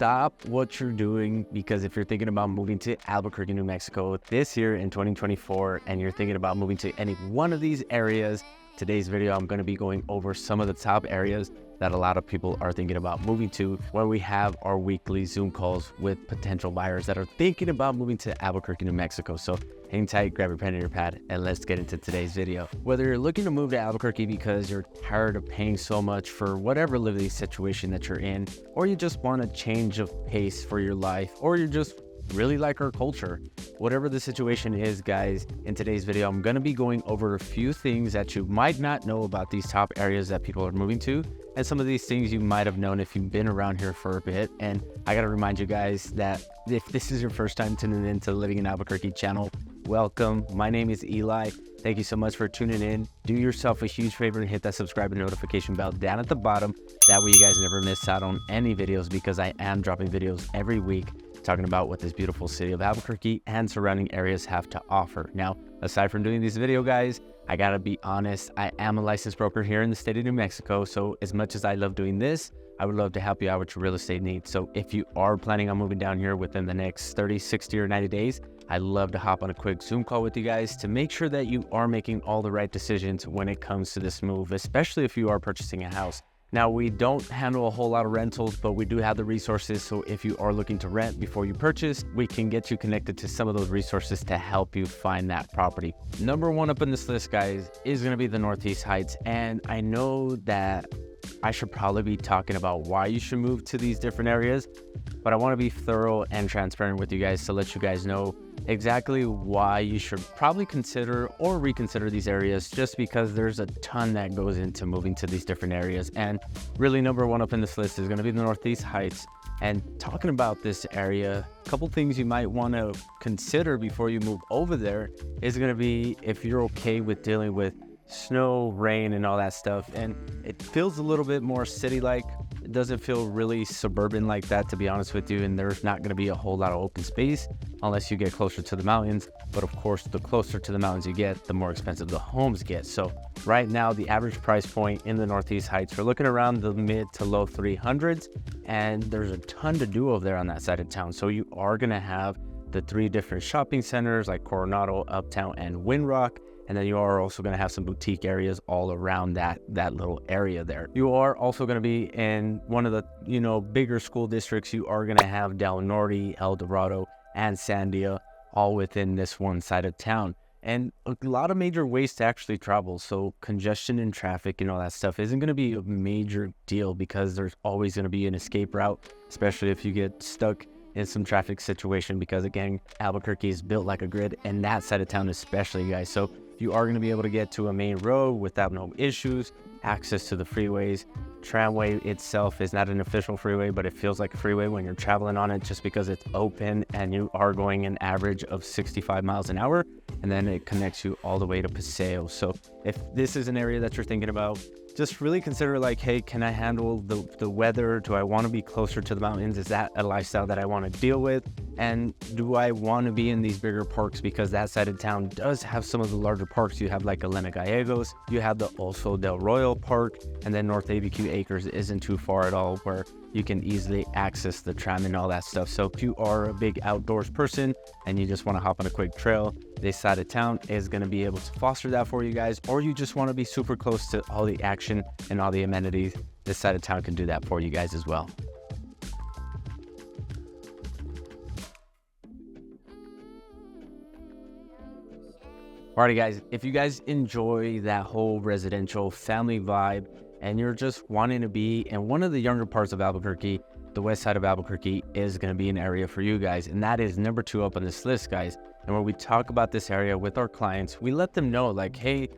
stop what you're doing, because if you're thinking about moving to Albuquerque, New Mexico this year in 2024, and you're thinking about moving to any one of these areas, today's video, I'm going to be going over some of the top areas that a lot of people are thinking about moving to when we have our weekly Zoom calls with potential buyers that are thinking about moving to Albuquerque, New Mexico. So hang tight, grab your pen and your pad, and let's get into today's video. Whether you're looking to move to Albuquerque because you're tired of paying so much for whatever living situation that you're in, or you just want a change of pace for your life, or you just really like our culture, whatever the situation is, guys, in today's video, I'm going to be going over a few things that you might not know about these top areas that people are moving to, and some of these things you might have known if you've been around here for a bit. And I got to remind you guys that if this is your first time tuning in to the Living in Albuquerque channel, welcome. My name is Eli. Thank you so much for tuning in. Do yourself a huge favor and hit that subscribe and notification bell down at the bottom. That way you guys never miss out on any videos, because I am dropping videos every week talking about what this beautiful city of Albuquerque and surrounding areas have to offer. Now, aside from doing these video, guys, I gotta be honest, I am a licensed broker here in the state of New Mexico. So as much as I love doing this, I would love to help you out with your real estate needs. So if you are planning on moving down here within the next 30, 60, or 90 days, I'd love to hop on a quick Zoom call with you guys to make sure that you are making all the right decisions when it comes to this move, especially if you are purchasing a house. Now, we don't handle a whole lot of rentals, but we do have the resources. So if you are looking to rent before you purchase, we can get you connected to some of those resources to help you find that property. Number one up on this list, guys, is going to be the Northeast Heights. And I know that I should probably be talking about why you should move to these different areas, but I want to be thorough and transparent with you guys to let you guys know exactly why you should probably consider or reconsider these areas, just because there's a ton that goes into moving to these different areas. And really, number one up in this list is going to be the Northeast Heights. And talking about this area, a couple things you might want to consider before you move over there is going to be if you're okay with dealing with snow, rain, and all that stuff. And it feels a little bit more city-like. It doesn't feel really suburban like that, to be honest with you. And there's not going to be a whole lot of open space unless you get closer to the mountains. But of course, the closer to the mountains you get, the more expensive the homes get. So right now, the average price point in the Northeast Heights, we're looking around the mid to low 300s. And there's a ton to do over there on that side of town. So you are going to have the 3 different shopping centers like Coronado, Uptown, and Windrock. And then you are also going to have some boutique areas all around that little area there. You are also going to be in one of the, bigger school districts. You are going to have Del Norte, El Dorado, and Sandia all within this one side of town. And a lot of major ways to actually travel. So congestion and traffic and all that stuff isn't going to be a major deal, because there's always going to be an escape route, especially if you get stuck in some traffic situation, because again, Albuquerque is built like a grid, and that side of town especially, guys. So you are going to be able to get to a main road without no issues, access to the freeways. Tramway itself is not an official freeway, but it feels like a freeway when you're traveling on it, just because it's open and you are going an average of 65 miles an hour. And then it connects you all the way to Paseo. So if this is an area that you're thinking about, just really consider like, hey, can I handle the weather? Do I want to be closer to the mountains? Is that a lifestyle that I want to deal with? And do I want to be in these bigger parks? Because that side of town does have some of the larger parks. You have like Elena Gallegos, you have the Oso del Royal Park, and then North ABQ Acres isn't too far at all, where you can easily access the tram and all that stuff. So if you are a big outdoors person and you just want to hop on a quick trail, this side of town is going to be able to foster that for you guys. Or you just want to be super close to all the action and all the amenities, this side of town can do that for you guys as well. Alrighty, guys, if you guys enjoy that whole residential family vibe and you're just wanting to be in one of the younger parts of Albuquerque, the west side of Albuquerque is going to be an area for you guys. And that is number 2 up on this list, guys. And when we talk about this area with our clients, we let them know like, hey,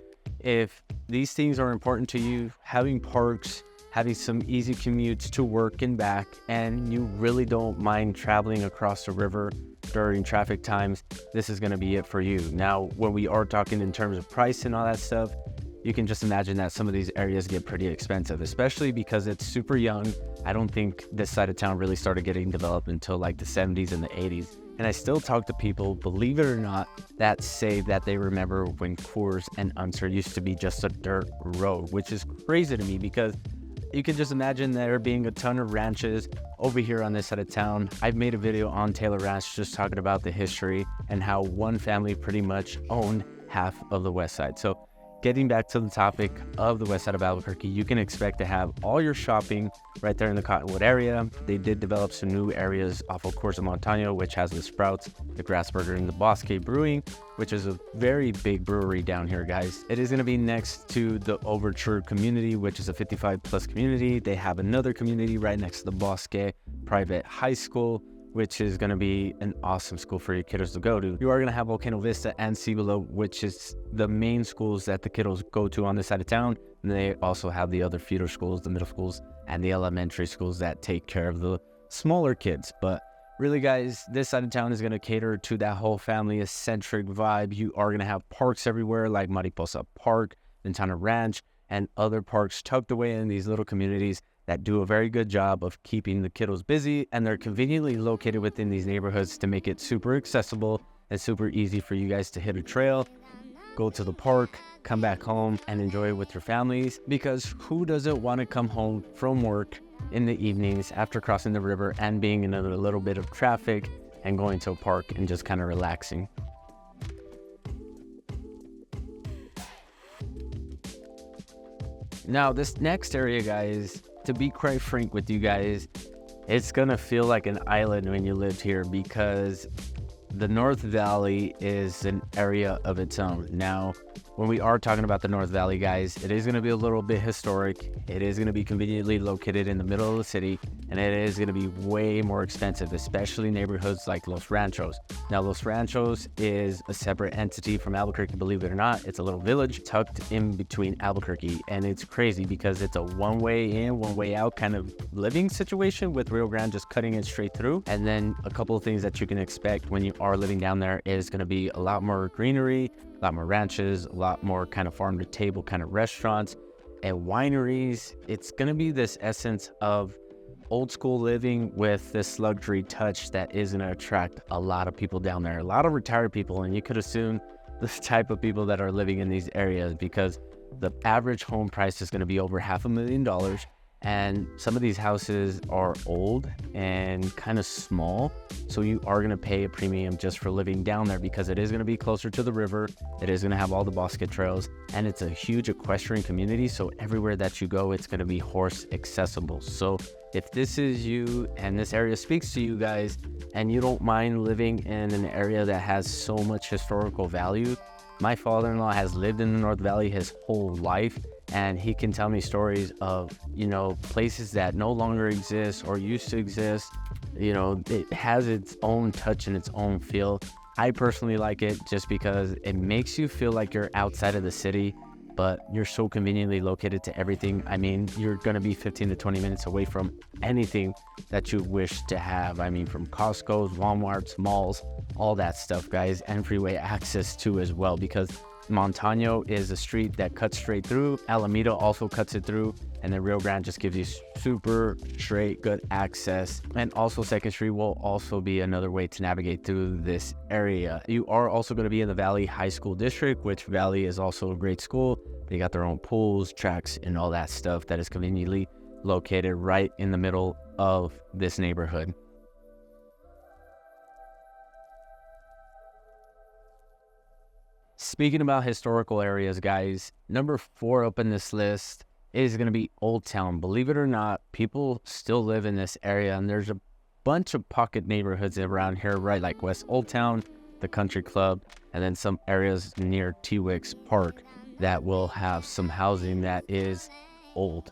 if these things are important to you, having parks, having some easy commutes to work and back, and you really don't mind traveling across the river during traffic times, this is going to be it for you. Now, when we are talking in terms of price and all that stuff, you can just imagine that some of these areas get pretty expensive, especially because it's super young. I don't think this side of town really started getting developed until like the 70s and the 80s. And I still talk to people, believe it or not, that say that they remember when Coors and Unser used to be just a dirt road, which is crazy to me because You can just imagine there being a ton of ranches over here on this side of town. I've made a video on Taylor Ranch just talking about the history and how one family pretty much owned half of the west side. So getting back to the topic of the west side of Albuquerque, you can expect to have all your shopping right there in the Cottonwood area. They did develop some new areas off of Corso Montano, which has the Sprouts, the Grassburger, and the Bosque Brewing, which is a very big brewery down here, guys. It is going to be next to the Overture community, which is a 55+ community. They have another community right next to the Bosque Private High School, which is going to be an awesome school for your kiddos to go to. You are going to have Volcano Vista and Cibolo, which is the main schools that the kiddos go to on this side of town. And they also have the other feeder schools, the middle schools, and the elementary schools that take care of the smaller kids. But really, guys, this side of town is going to cater to that whole family-centric vibe. You are going to have parks everywhere like Mariposa Park, Ventana Ranch, and other parks tucked away in these little communities that do a very good job of keeping the kiddos busy, and they're conveniently located within these neighborhoods to make it super accessible and super easy for you guys to hit a trail, go to the park, come back home, and enjoy it with your families. Because who doesn't want to come home from work in the evenings after crossing the river and being in a little bit of traffic and going to a park and just kind of relaxing? Now, this next area, guys, to be quite frank with you guys, it's gonna feel like an island when you lived here, because the North Valley is an area of its own. Now, when we are talking about the North Valley, guys, it is going to be a little bit historic. It is going to be conveniently located in the middle of the city, and it is going to be way more expensive, especially neighborhoods like Los Ranchos. Now, Los Ranchos is a separate entity from Albuquerque, believe it or not. It's a little village tucked in between Albuquerque, and it's crazy because it's a one-way in, one-way out kind of living situation, with Rio Grande just cutting it straight through. And then a couple of things that you can expect when you are living down there is going to be a lot more greenery, a lot more ranches, a lot more kind of farm to table kind of restaurants and wineries. It's going to be this essence of old school living with this luxury touch that is going to attract a lot of people down there, a lot of retired people. And you could assume the type of people that are living in these areas, because the average home price is going to be over $500,000. And some of these houses are old and kind of small, so you are going to pay a premium just for living down there, because it is going to be closer to the river. It is going to have all the Bosque trails, and it's a huge equestrian community, so everywhere that you go, it's going to be horse accessible. So if this is you and this area speaks to you guys, and you don't mind living in an area that has so much historical value, my father-in-law has lived in the North Valley his whole life, and he can tell me stories of, you know, places that no longer exist or used to exist. You know, it has its own touch and its own feel. I personally like it just because it makes you feel like you're outside of the city, but you're so conveniently located to everything. I mean, you're going to be 15 to 20 minutes away from anything that you wish to have. I mean, from Costco's, Walmart's, malls, all that stuff, guys, and freeway access too as well, because Montano is a street that cuts straight through. Alameda also cuts it through, and then Rio Grande just gives you super straight, good access. And also 2nd Street will also be another way to navigate through this area. You are also going to be in the Valley High School District, which Valley is also a great school. They got their own pools, tracks, and all that stuff that is conveniently located right in the middle of this neighborhood. Speaking about historical areas, guys, number 4 up in this list is going to be Oldtown. Believe it or not, people still live in this area, and there's a bunch of pocket neighborhoods around here, right? Like West Oldtown, the Country Club, and then some areas near T-Wicks Park that will have some housing that is old.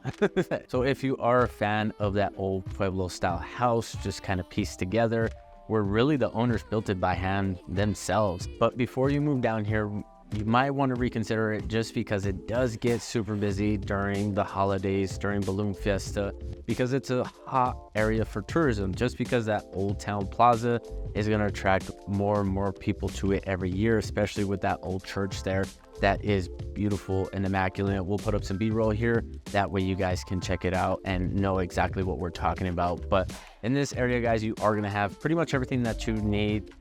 So if you are a fan of that old Pueblo style house, just kind of pieced together, where really the owners built it by hand themselves. But before you move down here, you might want to reconsider it, just because it does get super busy during the holidays, during Balloon Fiesta, because it's a hot area for tourism, just because that Old Town Plaza is going to attract more and more people to it every year, especially with that old church there that is beautiful and immaculate. We'll put up some B-roll here, that way you guys can check it out and know exactly what we're talking about. But in this area, guys, you are going to have pretty much everything that you need,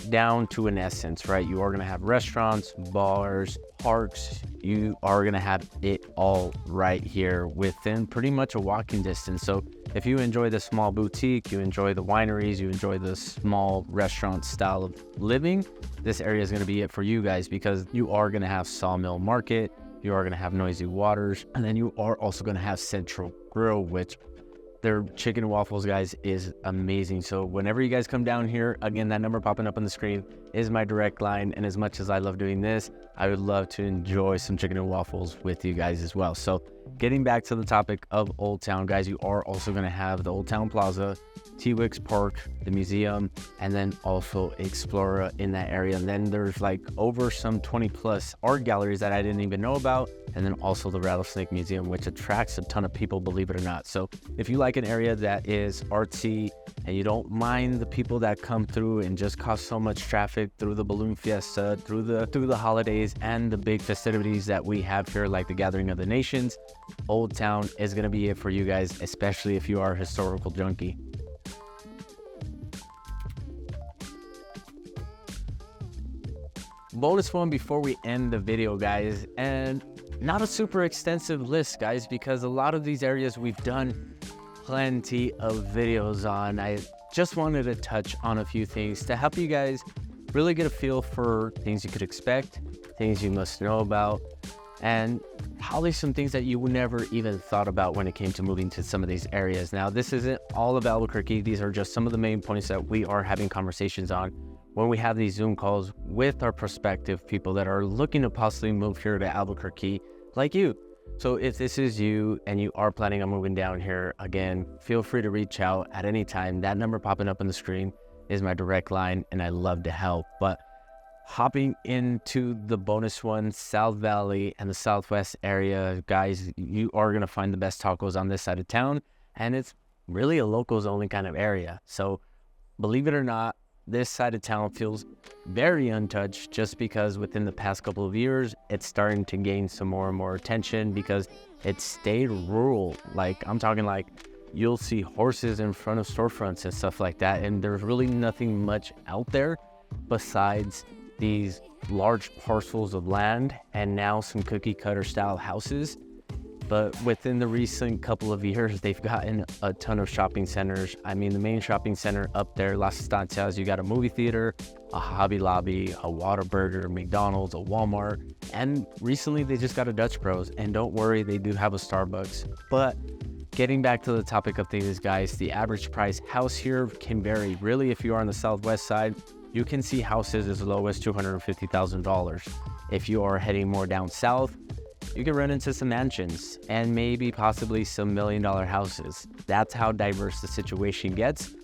down to an essence, right? You are going to have restaurants, bars, parks, you are going to have it all right here within pretty much a walking distance. So if you enjoy the small boutique, you enjoy the wineries, you enjoy the small restaurant style of living, this area is going to be it for you guys, because you are going to have Sawmill Market, you are going to have Noisy Waters, and then you are also going to have Central Grill, which their chicken and waffles, guys, is amazing. So whenever you guys come down here, again, that number popping up on the screen is my direct line. And as much as I love doing this, I would love to enjoy some chicken and waffles with you guys as well. So getting back to the topic of Oldtown, guys, you are also going to have the Oldtown Plaza, T-Wicks Park, the museum, and then also Explora in that area. And then there's like over some 20 plus art galleries that I didn't even know about. And then also the Rattlesnake Museum, which attracts a ton of people, believe it or not. So if you like an area that is artsy and you don't mind the people that come through and just cause so much traffic through the balloon fiesta, through the holidays and the big festivities that we have here, like the Gathering of the Nations, Oldtown is going to be it for you guys, especially if you are a historical junkie. Bonus one before we end the video, guys, and not a super extensive list, guys, because a lot of these areas we've done plenty of videos on. I just wanted to touch on a few things to help you guys really get a feel for things you could expect, things you must know about, and probably some things that you never even thought about when it came to moving to some of these areas. Now, this isn't all of Albuquerque. These are just some of the main points that we are having conversations on when we have these Zoom calls with our prospective people that are looking to possibly move here to Albuquerque, like you. So if this is you and you are planning on moving down here, again, feel free to reach out at any time. That number popping up on the screen is my direct line, and I love to help. But hopping into the bonus one, South Valley and the Southwest area, guys, you are going to find the best tacos on this side of town, and it's really a locals only kind of area. So believe it or not, this side of town feels very untouched, just because within the past couple of years, it's starting to gain some more and more attention because it stayed rural. Like, I'm talking like you'll see horses in front of storefronts and stuff like that. And there's really nothing much out there besides these large parcels of land and now some cookie cutter style houses. But within the recent couple of years, they've gotten a ton of shopping centers. I mean, the main shopping center up there, Las Estancias, you got a movie theater, a Hobby Lobby, a Whataburger, McDonald's, a Walmart, and recently they just got a Dutch Bros. And don't worry, they do have a Starbucks. But getting back to the topic of things, guys, the average price house here can vary. Really, if you are on the southwest side, you can see houses as low as $250,000. If you are heading more down south, you can run into some mansions and maybe possibly some $1 million houses. That's how diverse the situation gets,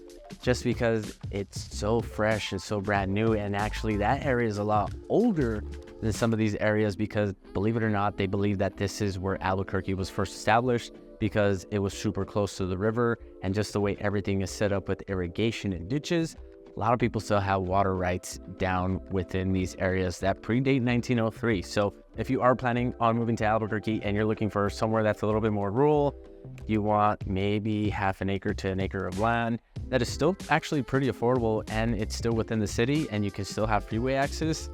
just because it's so fresh and so brand new. And actually that area is a lot older than some of these areas because, believe it or not, they believe that this is where Albuquerque was first established because it was super close to the river, and just the way everything is set up with irrigation and ditches, a lot of people still have water rights down within these areas that predate 1903. So if you are planning on moving to Albuquerque and you're looking for somewhere that's a little bit more rural, you want maybe half an acre to an acre of land that is still actually pretty affordable and it's still within the city and you can still have freeway access,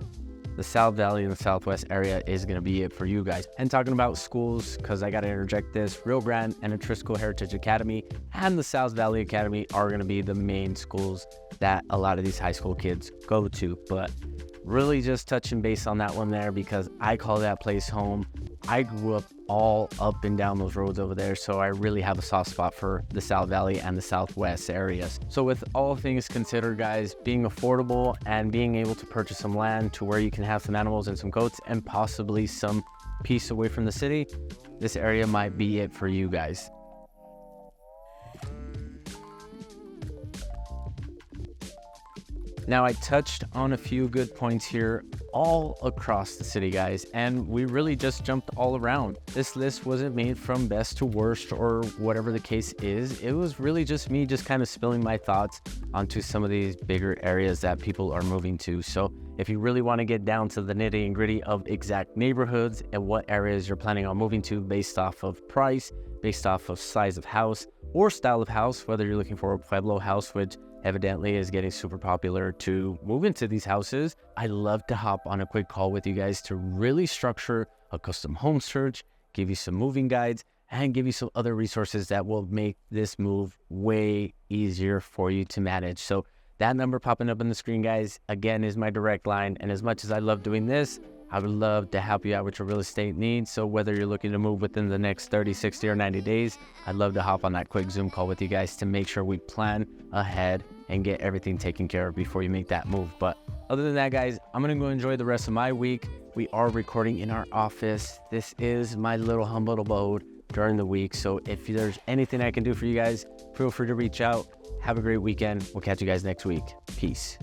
the South Valley and the Southwest area is going to be it for you guys. And talking about schools, because I got to interject this, Rio Grande and Atrisco Heritage Academy and the South Valley Academy are going to be the main schools that a lot of these high school kids go to. But really just touching base on that one there because I call that place home. I grew up all up and down those roads over there, so I really have a soft spot for the South Valley and the Southwest areas. So with all things considered, guys, being affordable and being able to purchase some land to where you can have some animals and some goats and possibly some peace away from the city, this area might be it for you guys. Now, I touched on a few good points here all across the city, guys, and we really just jumped all around. This list wasn't made from best to worst or whatever the case is. It was really just me just kind of spilling my thoughts onto some of these bigger areas that people are moving to. So if you really want to get down to the nitty and gritty of exact neighborhoods and what areas you're planning on moving to based off of price, based off of size of house, or style of house, whether you're looking for a Pueblo house, which evidently is getting super popular to move into these houses. I love to hop on a quick call with you guys to really structure a custom home search, give you some moving guides, and give you some other resources that will make this move way easier for you to manage. So that number popping up on the screen, guys, again, is my direct line. And as much as I love doing this, I would love to help you out with your real estate needs. So whether you're looking to move within the next 30, 60, or 90 days, I'd love to hop on that quick Zoom call with you guys to make sure we plan ahead and get everything taken care of before you make that move. But other than that, guys, I'm going to go enjoy the rest of my week. We are recording in our office. This is my little humble abode during the week. So if there's anything I can do for you guys, feel free to reach out. Have a great weekend. We'll catch you guys next week. Peace.